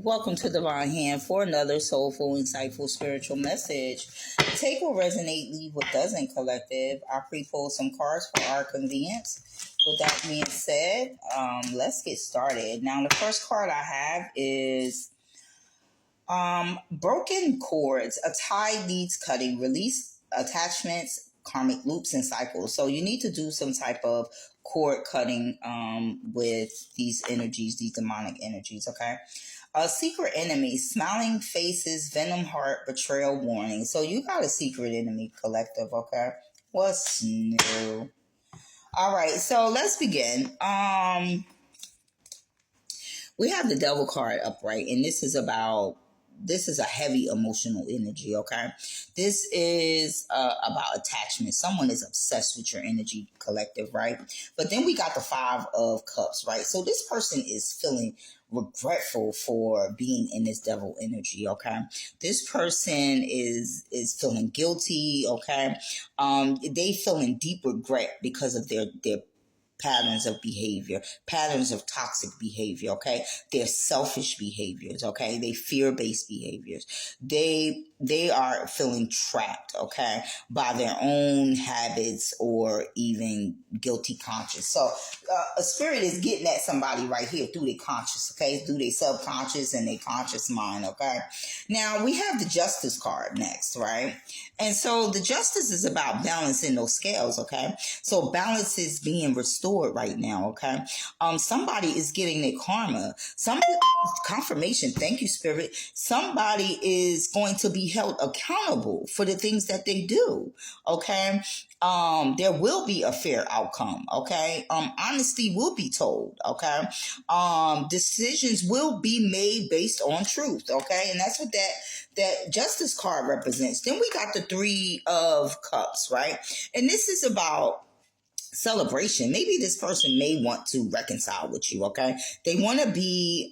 Welcome to Divine Hand for another soulful, insightful, spiritual message. Take what resonate, leave what doesn't, collective. I pre-pulled some cards for our convenience. With that being said, let's get started. Now, the first card I have is broken cords. A tie needs cutting. Release attachments, karmic loops, and cycles. So you need to do some type of cord cutting with these energies, these demonic energies, okay? A secret enemy, smiling faces, venom heart, betrayal warning. So you got a secret enemy, collective, okay? What's new? All right, so let's begin. We have the devil card upright, and this is a heavy emotional energy, okay? This is about attachment. Someone is obsessed with your energy, collective, right? But then we got the 5 of cups, right? So this person is feeling regretful for being in this devil energy, okay? This person is feeling guilty, okay? They feeling deep regret because of their patterns of behavior, patterns of toxic behavior, okay? They're selfish behaviors, okay? They fear-based behaviors. They are feeling trapped, okay, by their own habits or even guilty conscience. So a spirit is getting at somebody right here through their conscious, okay? Through their subconscious and their conscious mind, okay? Now, we have the justice card next, right? And so the justice is about balancing those scales, okay? So balance is being restored right now, okay? Somebody is getting their karma. Confirmation, thank you, spirit. Somebody is going to be held accountable for the things that they do, okay? There will be a fair outcome, okay? Honesty will be told, okay? Decisions will be made based on truth, okay? And that's what that justice card represents. Then we got the 3 of cups, right? And this is about celebration. Maybe this person may want to reconcile with you, okay? They want to be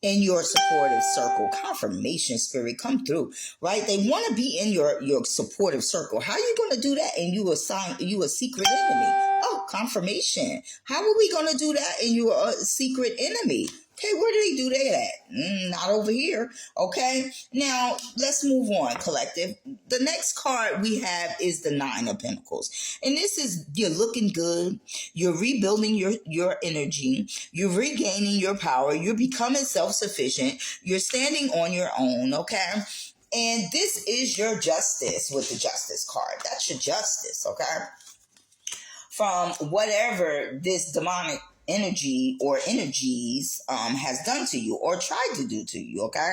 in your supportive circle. Confirmation, spirit, come through, right? They want to be in your supportive circle. How are you going to do that and you assign you a secret enemy? Oh, confirmation. How are we going to do that and you are a secret enemy? Okay, where do they do that at? Not over here. Okay, now let's move on, collective. The next card we have is the 9 of Pentacles. And this is, you're looking good. You're rebuilding your energy. You're regaining your power. You're becoming self-sufficient. You're standing on your own, okay? And this is your justice with the justice card. That's your justice, okay? From whatever this demonic energy or energies has done to you or tried to do to you, okay?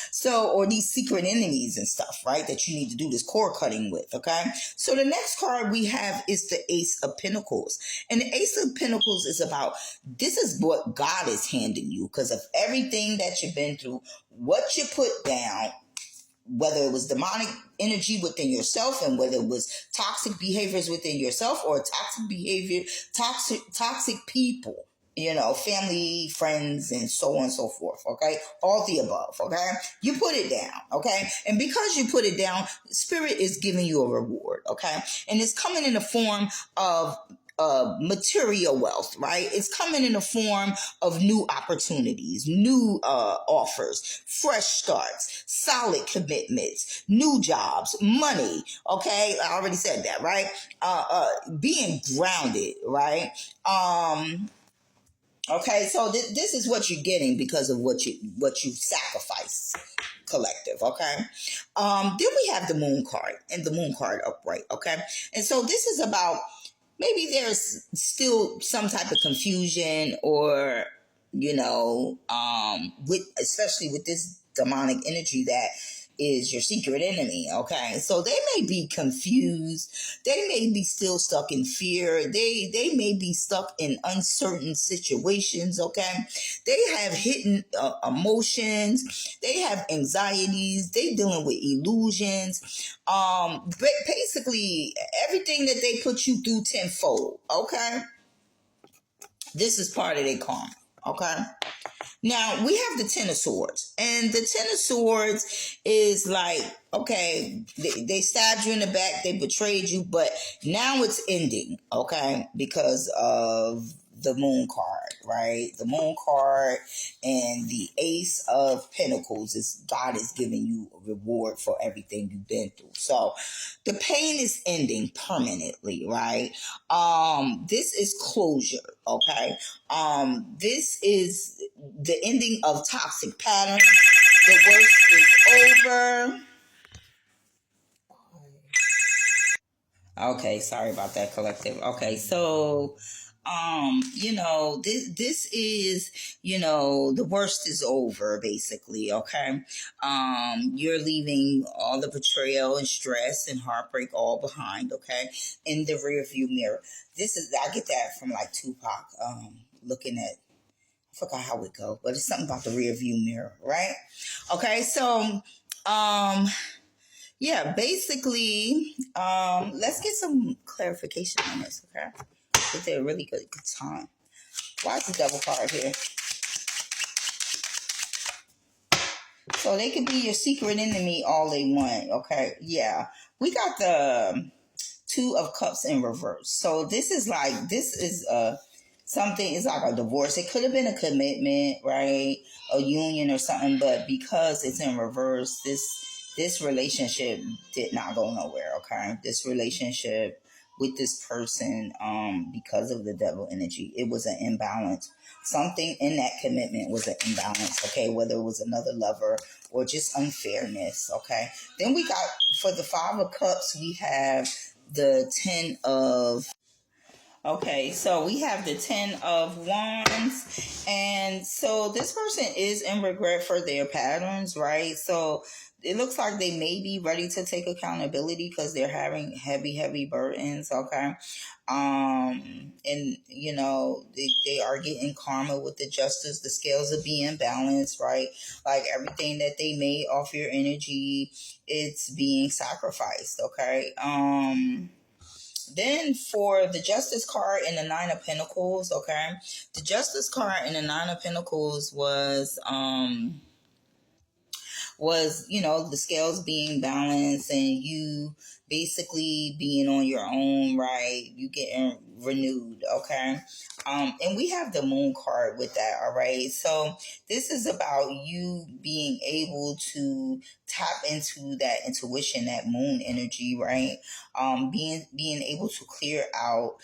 So, or these secret enemies and stuff, right, that you need to do this cord cutting with, okay? So the next card we have is the Ace of Pentacles. And the Ace of Pentacles is about, this is what God is handing you because of everything that you've been through, what you put down, whether it was demonic energy within yourself and whether it was toxic behaviors within yourself or toxic behavior, toxic people, you know, family, friends, and so on and so forth, okay? All the above, okay? You put it down, okay? And because you put it down, spirit is giving you a reward, okay? And it's coming in the form of material wealth, right? It's coming in the form of new opportunities, new offers, fresh starts, solid commitments, new jobs, money, okay? I already said that, right? Being grounded, right? Okay, so this is what you're getting because of what you sacrificed, collective, okay? Then we have the moon card and the moon card upright, okay? And so this is about, maybe there's still some type of confusion or, you know, especially with this demonic energy that is your secret enemy, okay? So they may be confused. They may be still stuck in fear. They may be stuck in uncertain situations, okay? They have hidden emotions. They have anxieties. They dealing with illusions. Basically, everything that they put you through tenfold, okay? This is part of their karma, okay? Now, we have the 10 of Swords. And the 10 of Swords is like, okay, they stabbed you in the back, they betrayed you, but now it's ending, okay, because of the moon card, right? The moon card and the ace of pentacles is God is giving you a reward for everything you've been through. So the pain is ending permanently, right? This is closure, okay? This is the ending of toxic patterns. The worst is over. Okay, sorry about that, collective. Okay, so this is, the worst is over, basically. Okay. You're leaving all the betrayal and stress and heartbreak all behind, okay, in the rear view mirror. I get that from like Tupac, looking at, I forgot how it go, but it's something about the rear view mirror, right? Okay, so um yeah, basically, let's get some clarification on this, okay? It's a really good time. Why is the devil card here? So they could be your secret enemy all they want, okay? Yeah. We got the Two of Cups in reverse. So this is something, it's like a divorce. It could have been a commitment, right? A union or something, but because it's in reverse, this relationship did not go nowhere, okay? This relationship with this person, because of the devil energy, it was an imbalance. Something in that commitment was an imbalance, okay? Whether it was another lover or just unfairness, okay? Then we got, for the Five of Cups, we have the 10 of, okay, so we have the 10 of Wands. And so this person is in regret for their patterns, right? So it looks like they may be ready to take accountability because they're having heavy burdens, okay? And they are getting karma with the justice. The scales are being balanced, right? Like everything that they made off your energy, it's being sacrificed, okay? Then for the Justice card and the Nine of Pentacles, okay? The Justice card and the Nine of Pentacles was, the scales being balanced and you basically being on your own, right? You getting renewed, okay? And we have the Moon card with that, all right? So this is about you being able to tap into that intuition, that moon energy, right? Being able to clear out,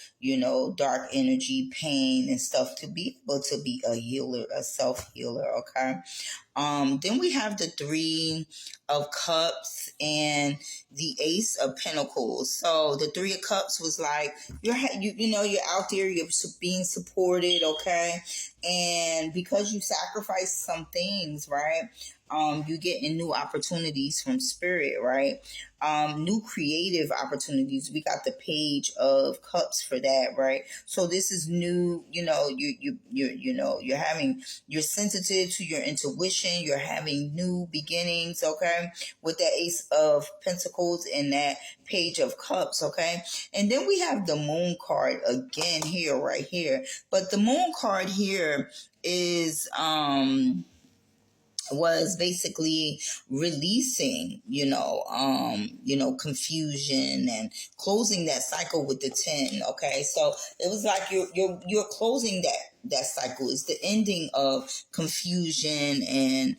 dark energy, pain and stuff, to be able to be a healer, a self-healer, okay? Then we have the Three of Cups and the Ace of Pentacles. So the Three of Cups was like you're out there, you're being supported, okay, and because you sacrificed some things, right? You getting new opportunities from spirit, right? New creative opportunities. We got the Page of Cups for that, right? So this is new. You're sensitive to your intuition. You're having new beginnings, okay? With that Ace of Pentacles and that Page of Cups, okay? And then we have the Moon card again here, right here. But the Moon card here is was basically releasing, confusion and closing that cycle with the 10. Okay. So it was like you're closing that cycle. It's the ending of confusion and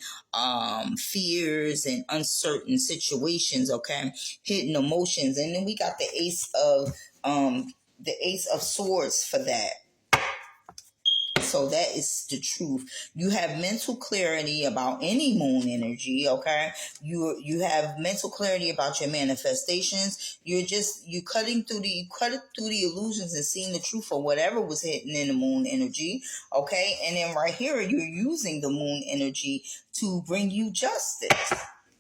fears and uncertain situations, okay? Hidden emotions. And then we got the Ace of Swords for that. So that is the truth. You have mental clarity about any moon energy, okay? You have mental clarity about your manifestations. You cut it through the illusions and seeing the truth of whatever was hidden in the moon energy, okay? And then right here you're using the moon energy to bring you justice,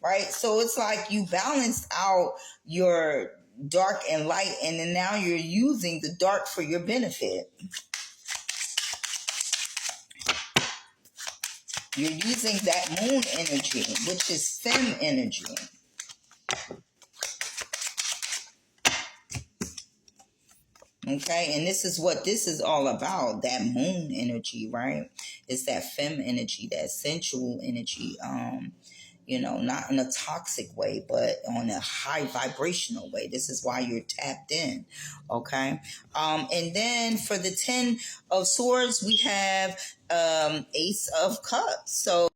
right? So it's like you balanced out your dark and light, and then now you're using the dark for your benefit. You're using that moon energy, which is fem energy. Okay, and this is what this is all about, that moon energy, right? It's that fem energy, that sensual energy. not in a toxic way, but on a high vibrational way. This is why you're tapped in. Okay. And then for the 10 of Swords, we have Ace of Cups. So